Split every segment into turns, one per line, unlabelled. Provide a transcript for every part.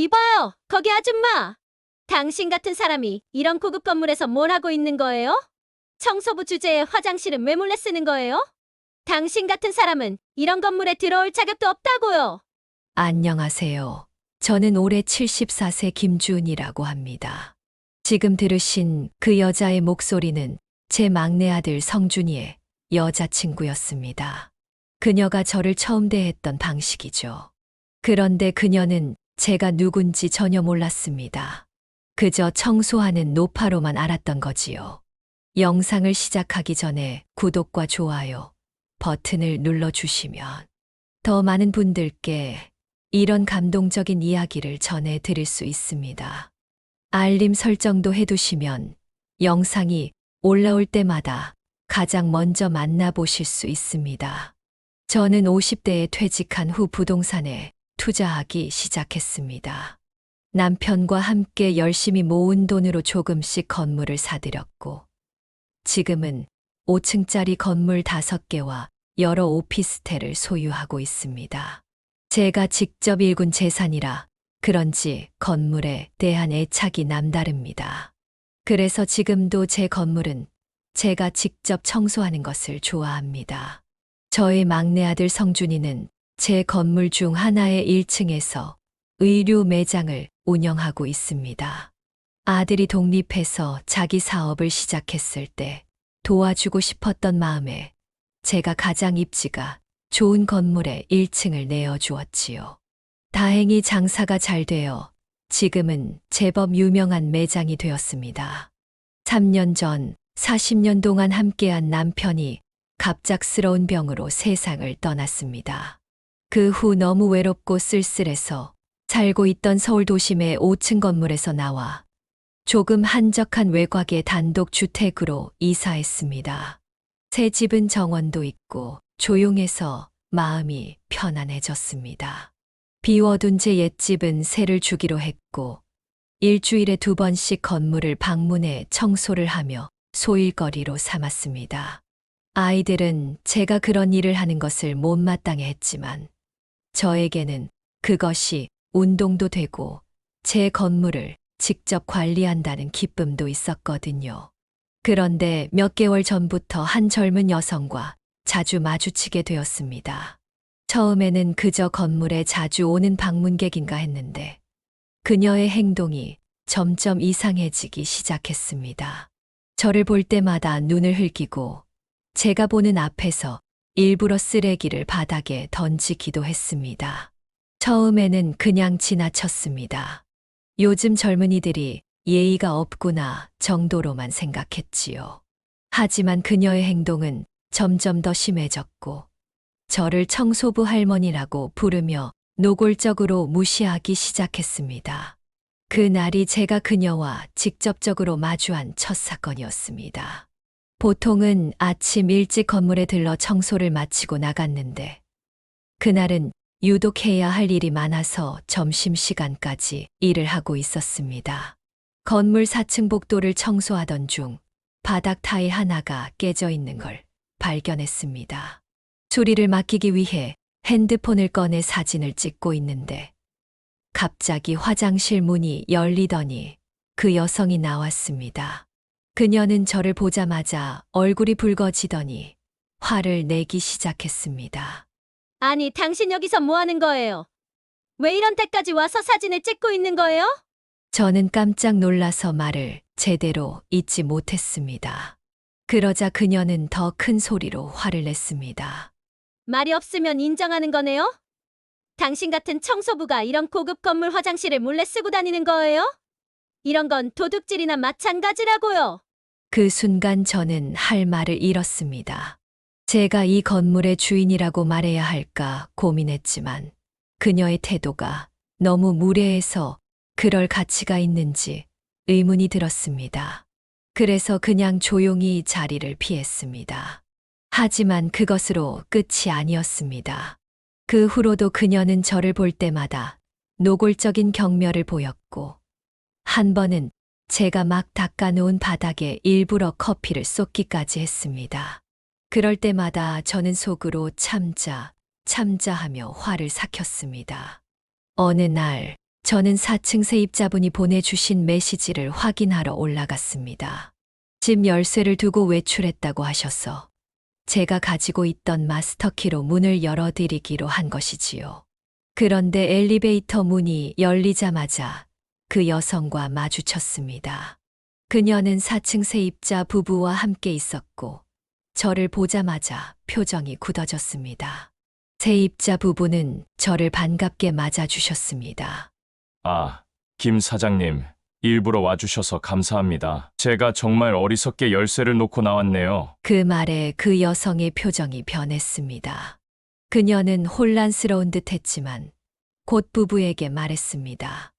이봐요, 거기 아줌마. 당신 같은 사람이 이런 고급 건물에서 뭘 하고 있는 거예요? 청소부 주제에 화장실은 왜 몰래 쓰는 거예요? 당신 같은 사람은 이런 건물에 들어올 자격도 없다고요.
안녕하세요. 저는 올해 74세 김주은이라고 합니다. 지금 들으신 그 여자의 목소리는 제 막내 아들 성준이의 여자친구였습니다. 그녀가 저를 처음 대했던 방식이죠. 그런데 그녀는 제가 누군지 전혀 몰랐습니다. 그저 청소하는 노파로만 알았던 거지요. 영상을 시작하기 전에 구독과 좋아요 버튼을 눌러주시면 더 많은 분들께 이런 감동적인 이야기를 전해드릴 수 있습니다. 알림 설정도 해두시면 영상이 올라올 때마다 가장 먼저 만나보실 수 있습니다. 저는 50대에 퇴직한 후 부동산에 투자하기 시작했습니다. 남편과 함께 열심히 모은 돈으로 조금씩 건물을 사들였고, 지금은 5층짜리 건물 5개와 여러 오피스텔을 소유하고 있습니다. 제가 직접 일군 재산이라 그런지 건물에 대한 애착이 남다릅니다. 그래서 지금도 제 건물은 제가 직접 청소하는 것을 좋아합니다. 저의 막내 아들 성준이는 제 건물 중 하나의 1층에서 의류 매장을 운영하고 있습니다. 아들이 독립해서 자기 사업을 시작했을 때 도와주고 싶었던 마음에 제가 가장 입지가 좋은 건물에 1층을 내어주었지요. 다행히 장사가 잘 되어 지금은 제법 유명한 매장이 되었습니다. 3년 전 40년 동안 함께한 남편이 갑작스러운 병으로 세상을 떠났습니다. 그 후 너무 외롭고 쓸쓸해서 살고 있던 서울 도심의 5층 건물에서 나와 조금 한적한 외곽의 단독 주택으로 이사했습니다. 새 집은 정원도 있고 조용해서 마음이 편안해졌습니다. 비워둔 제 옛집은 새를 주기로 했고 일주일에 2번씩 건물을 방문해 청소를 하며 소일거리로 삼았습니다. 아이들은 제가 그런 일을 하는 것을 못마땅해 했지만 저에게는 그것이 운동도 되고 제 건물을 직접 관리한다는 기쁨도 있었거든요. 그런데 몇 개월 전부터 한 젊은 여성과 자주 마주치게 되었습니다. 처음에는 그저 건물에 자주 오는 방문객인가 했는데 그녀의 행동이 점점 이상해지기 시작했습니다. 저를 볼 때마다 눈을 흘기고 제가 보는 앞에서 일부러 쓰레기를 바닥에 던지기도 했습니다. 처음에는 그냥 지나쳤습니다. 요즘 젊은이들이 예의가 없구나 정도로만 생각했지요. 하지만 그녀의 행동은 점점 더 심해졌고 저를 청소부 할머니라고 부르며 노골적으로 무시하기 시작했습니다. 그날이 제가 그녀와 직접적으로 마주한 첫 사건이었습니다. 보통은 아침 일찍 건물에 들러 청소를 마치고 나갔는데 그날은 유독 해야 할 일이 많아서 점심시간까지 일을 하고 있었습니다. 건물 4층 복도를 청소하던 중 바닥 타일 하나가 깨져 있는 걸 발견했습니다. 수리를 맡기기 위해 핸드폰을 꺼내 사진을 찍고 있는데 갑자기 화장실 문이 열리더니 그 여성이 나왔습니다. 그녀는 저를 보자마자 얼굴이 붉어지더니 화를 내기 시작했습니다.
아니, 당신 여기서 뭐 하는 거예요? 왜 이런 때까지 와서 사진을 찍고 있는 거예요?
저는 깜짝 놀라서 말을 제대로 잇지 못했습니다. 그러자 그녀는 더 큰 소리로 화를 냈습니다.
말이 없으면 인정하는 거네요? 당신 같은 청소부가 이런 고급 건물 화장실을 몰래 쓰고 다니는 거예요? 이런 건 도둑질이나 마찬가지라고요.
그 순간 저는 할 말을 잃었습니다. 제가 이 건물의 주인이라고 말해야 할까 고민했지만 그녀의 태도가 너무 무례해서 그럴 가치가 있는지 의문이 들었습니다. 그래서 그냥 조용히 자리를 피했습니다. 하지만 그것으로 끝이 아니었습니다. 그 후로도 그녀는 저를 볼 때마다 노골적인 경멸을 보였고 한 번은 제가 막 닦아놓은 바닥에 일부러 커피를 쏟기까지 했습니다. 그럴 때마다 저는 속으로 참자 하며 화를 삭혔습니다. 어느 날 저는 4층 세입자분이 보내주신 메시지를 확인하러 올라갔습니다. 집 열쇠를 두고 외출했다고 하셔서 제가 가지고 있던 마스터키로 문을 열어드리기로 한 것이지요. 그런데 엘리베이터 문이 열리자마자 그 여성과 마주쳤습니다. 그녀는 4층 세입자 부부와 함께 있었고 저를 보자마자 표정이 굳어졌습니다. 세입자 부부는 저를 반갑게 맞아주셨습니다.
아, 김 사장님, 일부러 와주셔서 감사합니다. 제가 정말 어리석게 열쇠를 놓고 나왔네요.
그 말에 그 여성의 표정이 변했습니다. 그녀는 혼란스러운 듯 했지만 곧 부부에게 말했습니다.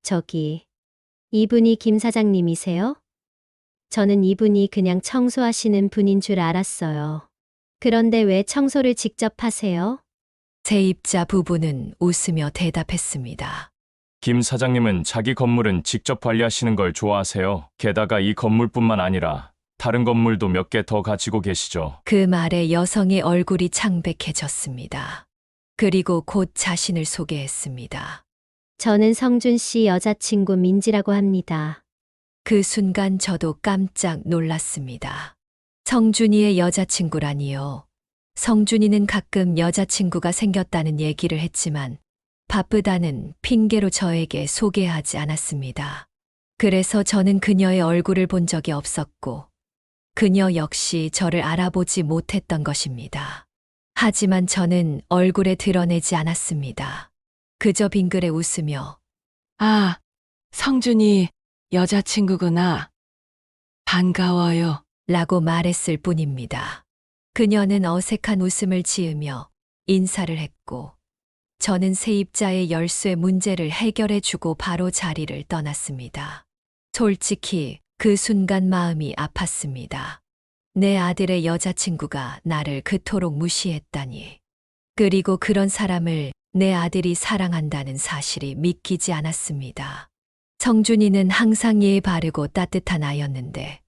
저기, 이분이 김 사장님이세요? 저는 이분이 그냥 청소하시는 분인 줄 알았어요. 그런데 왜 청소를 직접 하세요?
세입자 부부는 웃으며 대답했습니다.
김 사장님은 자기 건물은 직접 관리하시는 걸 좋아하세요. 게다가 이 건물뿐만 아니라 다른 건물도 몇 개 더 가지고 계시죠.
그 말에 여성의 얼굴이 창백해졌습니다. 그리고 곧 자신을 소개했습니다.
저는 성준 씨 여자친구 민지라고 합니다.
그 순간 저도 깜짝 놀랐습니다. 성준이의 여자친구라니요. 성준이는 가끔 여자친구가 생겼다는 얘기를 했지만 바쁘다는 핑계로 저에게 소개하지 않았습니다. 그래서 저는 그녀의 얼굴을 본 적이 없었고 그녀 역시 저를 알아보지 못했던 것입니다. 하지만 저는 얼굴에 드러내지 않았습니다. 그저 빙그레 웃으며
아, 성준이 여자친구구나. 반가워요.
라고 말했을 뿐입니다. 그녀는 어색한 웃음을 지으며 인사를 했고 저는 세입자의 열쇠 문제를 해결해주고 바로 자리를 떠났습니다. 솔직히 그 순간 마음이 아팠습니다. 내 아들의 여자친구가 나를 그토록 무시했다니. 그리고 그런 사람을 내 아들이 사랑한다는 사실이 믿기지 않았습니다. 성준이는 항상 예의 바르고 따뜻한 아이였는데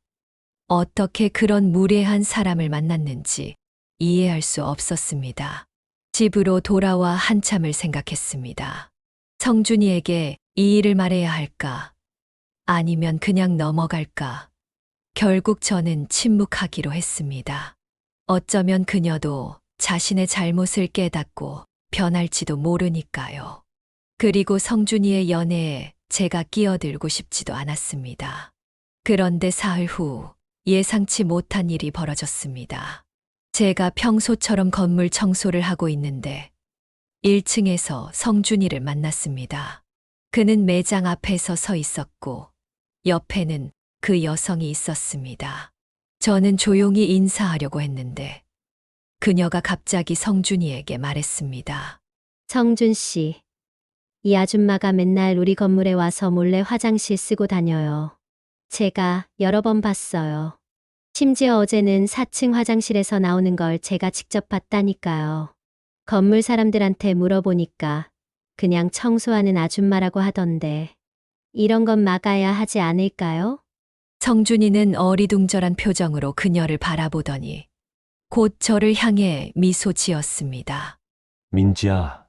어떻게 그런 무례한 사람을 만났는지 이해할 수 없었습니다. 집으로 돌아와 한참을 생각했습니다. 성준이에게 이 일을 말해야 할까? 아니면 그냥 넘어갈까? 결국 저는 침묵하기로 했습니다. 어쩌면 그녀도 자신의 잘못을 깨닫고 변할지도 모르니까요. 그리고 성준이의 연애에 제가 끼어들고 싶지도 않았습니다. 그런데 사흘 후 예상치 못한 일이 벌어졌습니다. 제가 평소처럼 건물 청소를 하고 있는데 1층에서 성준이를 만났습니다. 그는 매장 앞에서 서 있었고 옆에는 그 여성이 있었습니다. 저는 조용히 인사하려고 했는데 그녀가 갑자기 성준이에게 말했습니다.
성준 씨, 이 아줌마가 맨날 우리 건물에 와서 몰래 화장실 쓰고 다녀요. 제가 여러 번 봤어요. 심지어 어제는 4층 화장실에서 나오는 걸 제가 직접 봤다니까요. 건물 사람들한테 물어보니까 그냥 청소하는 아줌마라고 하던데 이런 건 막아야 하지 않을까요?
성준이는 어리둥절한 표정으로 그녀를 바라보더니 곧 저를 향해 미소 지었습니다.
민지야,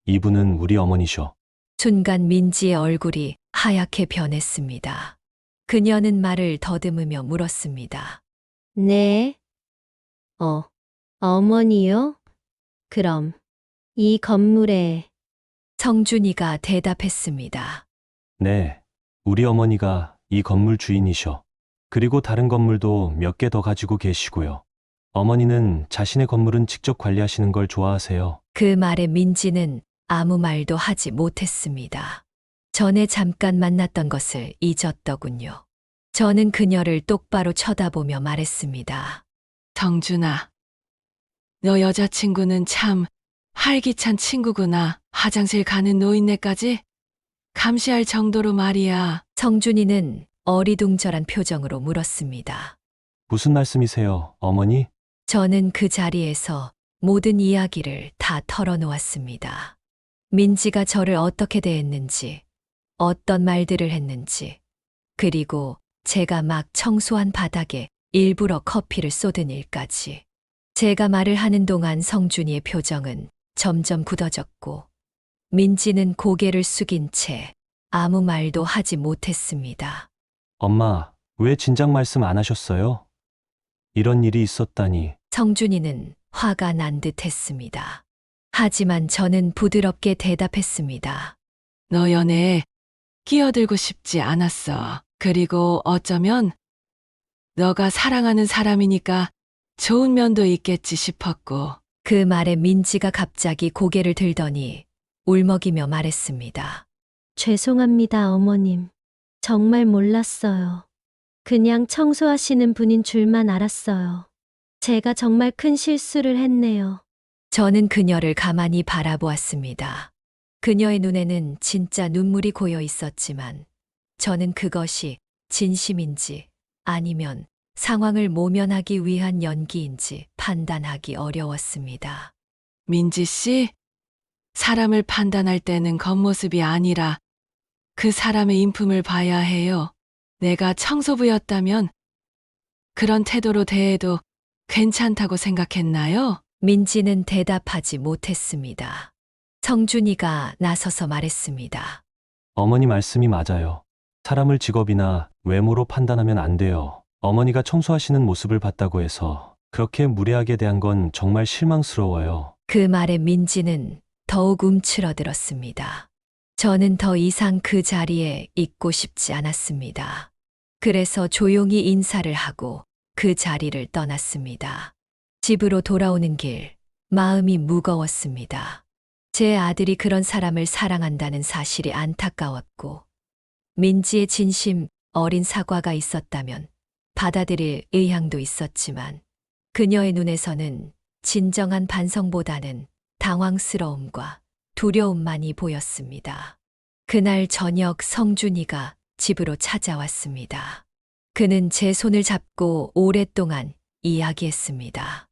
이분은 우리 어머니셔.
순간 민지의 얼굴이 하얗게 변했습니다. 그녀는 말을 더듬으며 물었습니다.
네. 어머니요? 그럼 이 건물에
성준이가 대답했습니다.
네, 우리 어머니가 이 건물 주인이셔. 그리고 다른 건물도 몇 개 더 가지고 계시고요. 어머니는 자신의 건물은 직접 관리하시는 걸 좋아하세요.
그 말에 민지는 아무 말도 하지 못했습니다. 전에 잠깐 만났던 것을 잊었더군요. 저는 그녀를 똑바로 쳐다보며 말했습니다.
성준아, 너 여자친구는 참 활기찬 친구구나. 화장실 가는 노인네까지 감시할 정도로 말이야.
성준이는 어리둥절한 표정으로 물었습니다.
무슨 말씀이세요, 어머니?
저는 그 자리에서 모든 이야기를 다 털어놓았습니다. 민지가 저를 어떻게 대했는지, 어떤 말들을 했는지, 그리고 제가 막 청소한 바닥에 일부러 커피를 쏟은 일까지. 제가 말을 하는 동안 성준이의 표정은 점점 굳어졌고 민지는 고개를 숙인 채 아무 말도 하지 못했습니다.
엄마, 왜 진작 말씀 안 하셨어요? 이런 일이 있었다니.
성준이는 화가 난 듯 했습니다. 하지만 저는 부드럽게 대답했습니다.
너 연애에 끼어들고 싶지 않았어. 그리고 어쩌면 너가 사랑하는 사람이니까 좋은 면도 있겠지 싶었고.
그 말에 민지가 갑자기 고개를 들더니 울먹이며 말했습니다.
죄송합니다, 어머님. 정말 몰랐어요. 그냥 청소하시는 분인 줄만 알았어요. 제가 정말 큰 실수를 했네요.
저는 그녀를 가만히 바라보았습니다. 그녀의 눈에는 진짜 눈물이 고여 있었지만 저는 그것이 진심인지 아니면 상황을 모면하기 위한 연기인지 판단하기 어려웠습니다.
민지 씨, 사람을 판단할 때는 겉모습이 아니라 그 사람의 인품을 봐야 해요. 내가 청소부였다면 그런 태도로 대해도 괜찮다고 생각했나요?
민지는 대답하지 못했습니다. 성준이가 나서서 말했습니다.
어머니 말씀이 맞아요. 사람을 직업이나 외모로 판단하면 안 돼요. 어머니가 청소하시는 모습을 봤다고 해서 그렇게 무례하게 대한 건 정말 실망스러워요.
그 말에 민지는 더욱 움츠러들었습니다. 저는 더 이상 그 자리에 있고 싶지 않았습니다. 그래서 조용히 인사를 하고 그 자리를 떠났습니다. 집으로 돌아오는 길, 마음이 무거웠습니다. 제 아들이 그런 사람을 사랑한다는 사실이 안타까웠고, 민지의 진심 어린 사과가 있었다면 받아들일 의향도 있었지만, 그녀의 눈에서는 진정한 반성보다는 당황스러움과 두려움만이 보였습니다. 그날 저녁 성준이가 집으로 찾아왔습니다. 그는 제 손을 잡고 오랫동안 이야기했습니다.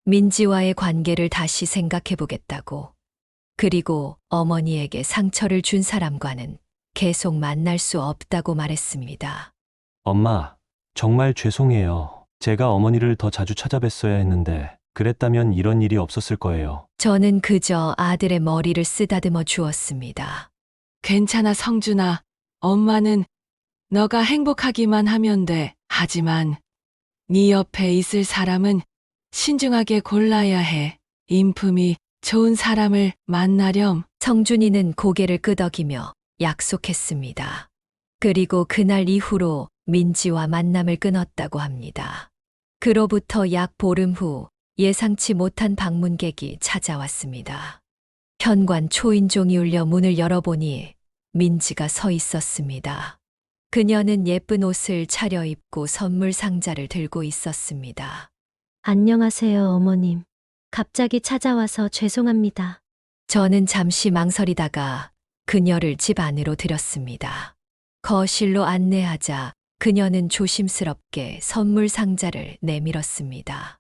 민지와의 관계를 다시 생각해보겠다고, 그리고 어머니에게 상처를 준 사람과는 계속 만날 수 없다고 말했습니다.
엄마, 정말 죄송해요. 제가 어머니를 더 자주 찾아뵀어야 했는데 그랬다면 이런 일이 없었을 거예요.
저는 그저 아들의 머리를 쓰다듬어 주었습니다.
괜찮아, 성준아. 엄마는 너가 행복하기만 하면 돼. 하지만 네 옆에 있을 사람은 신중하게 골라야 해. 인품이 좋은 사람을 만나렴.
성준이는 고개를 끄덕이며 약속했습니다. 그리고 그날 이후로 민지와 만남을 끊었다고 합니다. 그로부터 약 보름 후 예상치 못한 방문객이 찾아왔습니다. 현관 초인종이 울려 문을 열어보니 민지가 서 있었습니다. 그녀는 예쁜 옷을 차려입고 선물 상자를 들고 있었습니다.
안녕하세요, 어머님. 갑자기 찾아와서 죄송합니다.
저는 잠시 망설이다가 그녀를 집 안으로 들였습니다. 거실로 안내하자 그녀는 조심스럽게 선물 상자를 내밀었습니다.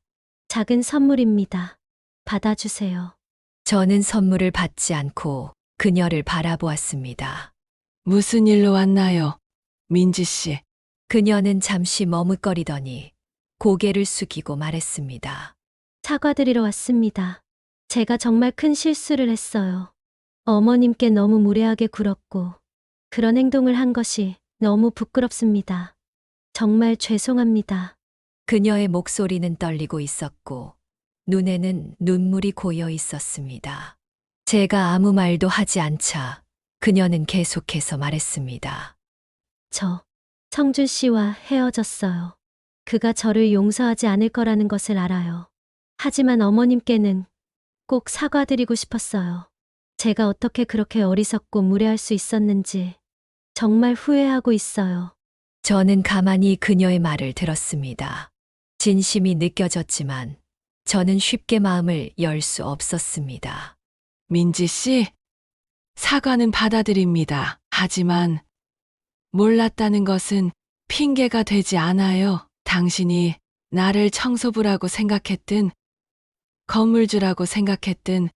작은 선물입니다. 받아주세요.
저는 선물을 받지 않고 그녀를 바라보았습니다.
무슨 일로 왔나요? 민지 씨.
그녀는 잠시 머뭇거리더니 고개를 숙이고 말했습니다.
사과드리러 왔습니다. 제가 정말 큰 실수를 했어요. 어머님께 너무 무례하게 굴었고, 그런 행동을 한 것이 너무 부끄럽습니다. 정말 죄송합니다.
그녀의 목소리는 떨리고 있었고 눈에는 눈물이 고여 있었습니다. 제가 아무 말도 하지 않자 그녀는 계속해서 말했습니다.
저, 성준 씨와 헤어졌어요. 그가 저를 용서하지 않을 거라는 것을 알아요. 하지만 어머님께는 꼭 사과드리고 싶었어요. 제가 어떻게 그렇게 어리석고 무례할 수 있었는지 정말 후회하고 있어요.
저는 가만히 그녀의 말을 들었습니다. 진심이 느껴졌지만 저는 쉽게 마음을 열 수 없었습니다.
민지 씨, 사과는 받아들입니다. 하지만 몰랐다는 것은 핑계가 되지 않아요. 당신이 나를 청소부라고 생각했든 건물주라고 생각했든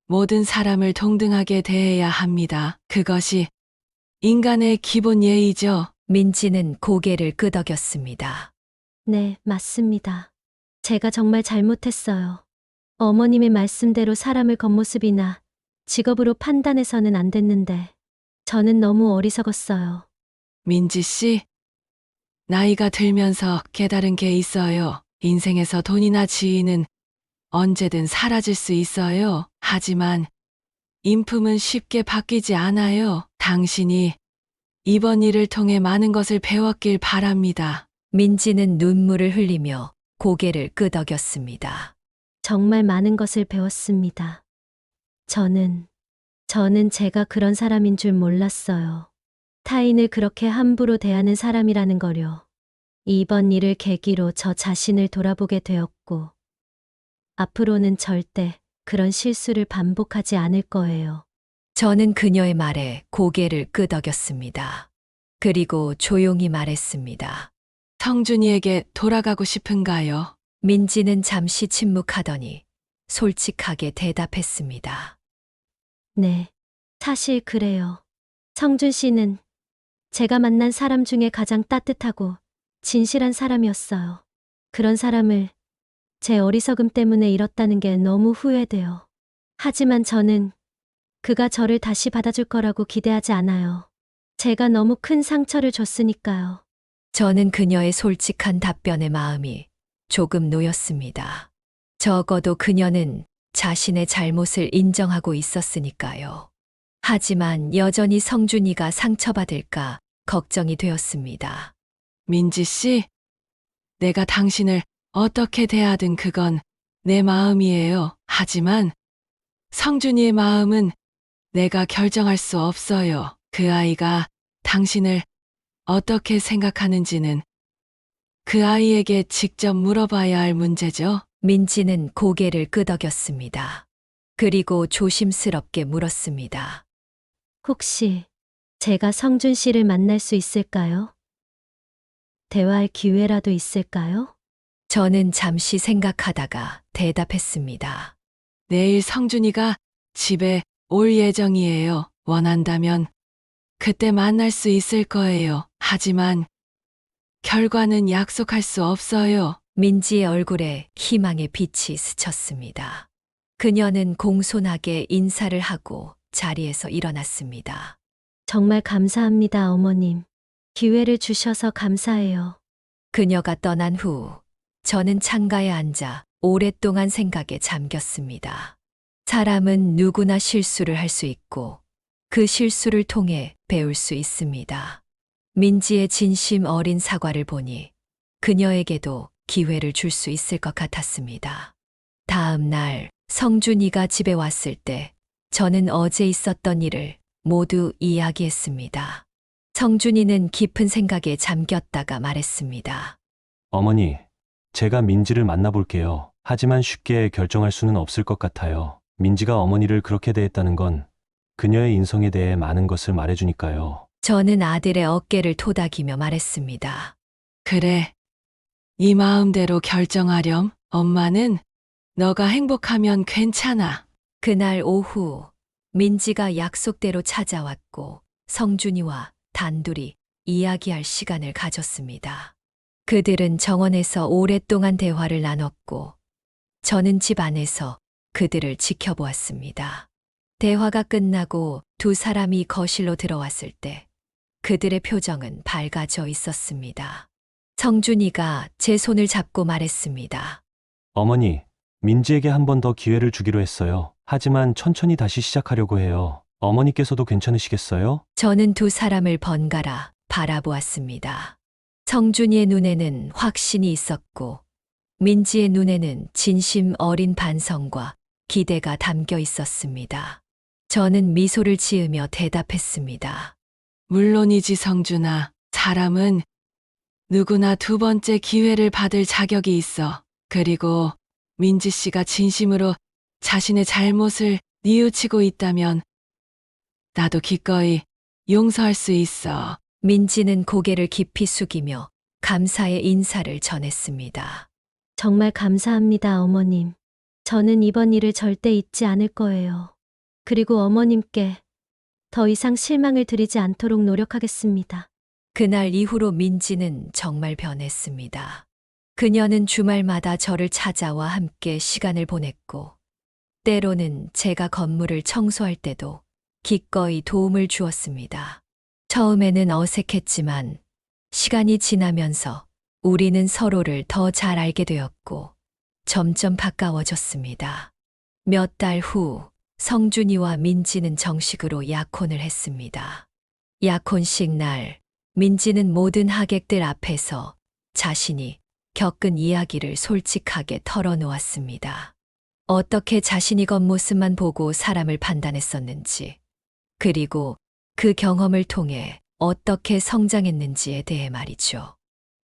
모든 사람을 동등하게 대해야 합니다. 그것이 인간의 기본 예의죠.
민지는 고개를 끄덕였습니다.
네, 맞습니다. 제가 정말 잘못했어요. 어머님의 말씀대로 사람을 겉모습이나 직업으로 판단해서는 안 됐는데 저는 너무 어리석었어요.
민지 씨, 나이가 들면서 깨달은 게 있어요. 인생에서 돈이나 지위는 언제든 사라질 수 있어요. 하지만 인품은 쉽게 바뀌지 않아요. 당신이 이번 일을 통해 많은 것을 배웠길 바랍니다.
민지는 눈물을 흘리며 고개를 끄덕였습니다.
정말 많은 것을 배웠습니다. 저는 제가 그런 사람인 줄 몰랐어요. 타인을 그렇게 함부로 대하는 사람이라는 거요. 이번 일을 계기로 저 자신을 돌아보게 되었고, 앞으로는 절대 그런 실수를 반복하지 않을 거예요.
저는 그녀의 말에 고개를 끄덕였습니다. 그리고 조용히 말했습니다.
성준이에게 돌아가고 싶은가요?
민지는 잠시 침묵하더니 솔직하게 대답했습니다.
네, 사실 그래요. 성준 씨는 제가 만난 사람 중에 가장 따뜻하고 진실한 사람이었어요. 그런 사람을 제 어리석음 때문에 잃었다는 게 너무 후회돼요. 하지만 저는 그가 저를 다시 받아줄 거라고 기대하지 않아요. 제가 너무 큰 상처를 줬으니까요.
저는 그녀의 솔직한 답변에 마음이 조금 놓였습니다. 적어도 그녀는 자신의 잘못을 인정하고 있었으니까요. 하지만 여전히 성준이가 상처받을까 걱정이 되었습니다.
민지 씨, 내가 당신을 어떻게 대하든 그건 내 마음이에요. 하지만 성준이의 마음은 내가 결정할 수 없어요. 그 아이가 당신을 어떻게 생각하는지는 그 아이에게 직접 물어봐야 할 문제죠.
민지는 고개를 끄덕였습니다. 그리고 조심스럽게 물었습니다.
혹시 제가 성준 씨를 만날 수 있을까요? 대화할 기회라도 있을까요?
저는 잠시 생각하다가 대답했습니다.
내일 성준이가 집에 올 예정이에요. 원한다면 그때 만날 수 있을 거예요. 하지만 결과는 약속할 수 없어요.
민지의 얼굴에 희망의 빛이 스쳤습니다. 그녀는 공손하게 인사를 하고 자리에서 일어났습니다.
정말 감사합니다, 어머님. 기회를 주셔서 감사해요.
그녀가 떠난 후 저는 창가에 앉아 오랫동안 생각에 잠겼습니다. 사람은 누구나 실수를 할 수 있고 그 실수를 통해 배울 수 있습니다. 민지의 진심 어린 사과를 보니 그녀에게도 기회를 줄 수 있을 것 같았습니다. 다음 날 성준이가 집에 왔을 때 저는 어제 있었던 일을 모두 이야기했습니다. 성준이는 깊은 생각에 잠겼다가 말했습니다.
어머니, 제가 민지를 만나볼게요. 하지만 쉽게 결정할 수는 없을 것 같아요. 민지가 어머니를 그렇게 대했다는 건 그녀의 인성에 대해 많은 것을 말해주니까요.
저는 아들의 어깨를 토닥이며 말했습니다.
그래. 이 마음대로 결정하렴. 엄마는 너가 행복하면 괜찮아.
그날 오후 민지가 약속대로 찾아왔고 성준이와 단둘이 이야기할 시간을 가졌습니다. 그들은 정원에서 오랫동안 대화를 나눴고 저는 집 안에서 그들을 지켜보았습니다. 대화가 끝나고 두 사람이 거실로 들어왔을 때 그들의 표정은 밝아져 있었습니다. 성준이가 제 손을 잡고 말했습니다.
어머니, 민지에게 한 번 더 기회를 주기로 했어요. 하지만 천천히 다시 시작하려고 해요. 어머니께서도 괜찮으시겠어요?
저는 두 사람을 번갈아 바라보았습니다. 성준이의 눈에는 확신이 있었고 민지의 눈에는 진심 어린 반성과 기대가 담겨 있었습니다. 저는 미소를 지으며 대답했습니다.
물론이지, 성준아. 사람은 누구나 두 번째 기회를 받을 자격이 있어. 그리고 민지 씨가 진심으로 자신의 잘못을 뉘우치고 있다면 나도 기꺼이 용서할 수 있어.
민지는 고개를 깊이 숙이며 감사의 인사를 전했습니다.
정말 감사합니다, 어머님. 저는 이번 일을 절대 잊지 않을 거예요. 그리고 어머님께 더 이상 실망을 드리지 않도록 노력하겠습니다.
그날 이후로 민지는 정말 변했습니다. 그녀는 주말마다 저를 찾아와 함께 시간을 보냈고 때로는 제가 건물을 청소할 때도 기꺼이 도움을 주었습니다. 처음에는 어색했지만 시간이 지나면서 우리는 서로를 더 잘 알게 되었고 점점 가까워졌습니다. 몇 달 후 성준이와 민지는 정식으로 약혼을 했습니다. 약혼식 날 민지는 모든 하객들 앞에서 자신이 겪은 이야기를 솔직하게 털어놓았습니다. 어떻게 자신이 겉모습만 보고 사람을 판단했었는지, 그리고 그 경험을 통해 어떻게 성장했는지에 대해 말이죠.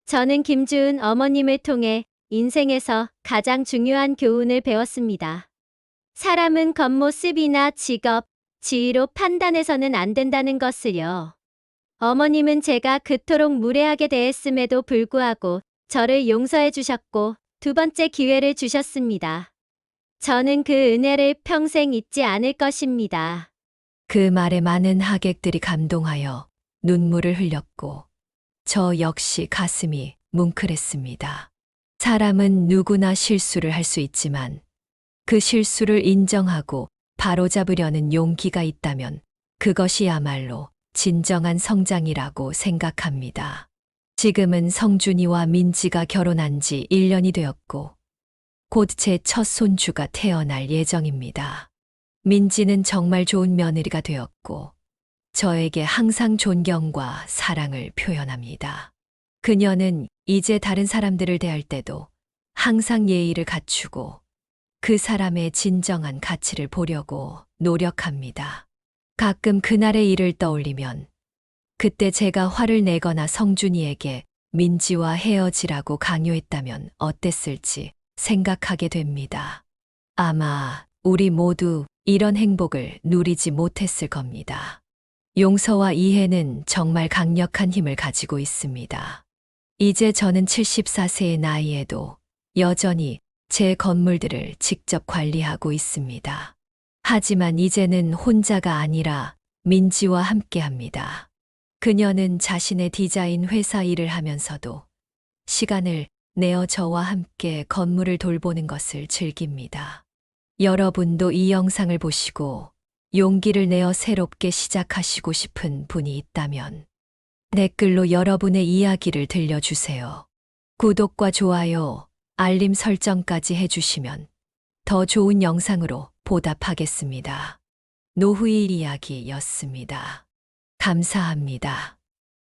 저는 김주은 어머님을 통해 인생에서 가장 중요한 교훈을 배웠습니다. 사람은 겉모습이나 직업, 지위로 판단해서는 안 된다는 것을요. 어머님은 제가 그토록 무례하게 대했음에도 불구하고 저를 용서해 주셨고 두 번째 기회를 주셨습니다. 저는 그 은혜를 평생 잊지 않을 것입니다.
그 말에 많은 하객들이 감동하여 눈물을 흘렸고 저 역시 가슴이 뭉클했습니다. 사람은 누구나 실수를 할 수 있지만 그 실수를 인정하고 바로잡으려는 용기가 있다면 그것이야말로 진정한 성장이라고 생각합니다. 지금은 성준이와 민지가 결혼한 지 1년이 되었고 곧 제 첫 손주가 태어날 예정입니다. 민지는 정말 좋은 며느리가 되었고 저에게 항상 존경과 사랑을 표현합니다. 그녀는 이제 다른 사람들을 대할 때도 항상 예의를 갖추고 그 사람의 진정한 가치를 보려고 노력합니다. 가끔 그날의 일을 떠올리면 그때 제가 화를 내거나 성준이에게 민지와 헤어지라고 강요했다면 어땠을지 생각하게 됩니다. 아마 우리 모두 이런 행복을 누리지 못했을 겁니다. 용서와 이해는 정말 강력한 힘을 가지고 있습니다. 이제 저는 74세의 나이에도 여전히 제 건물들을 직접 관리하고 있습니다. 하지만 이제는 혼자가 아니라 민지와 함께 합니다. 그녀는 자신의 디자인 회사 일을 하면서도 시간을 내어 저와 함께 건물을 돌보는 것을 즐깁니다. 여러분도 이 영상을 보시고 용기를 내어 새롭게 시작하시고 싶은 분이 있다면 댓글로 여러분의 이야기를 들려주세요. 구독과 좋아요, 알림 설정까지 해주시면 더 좋은 영상으로 보답하겠습니다. 노후일 이야기였습니다. 감사합니다.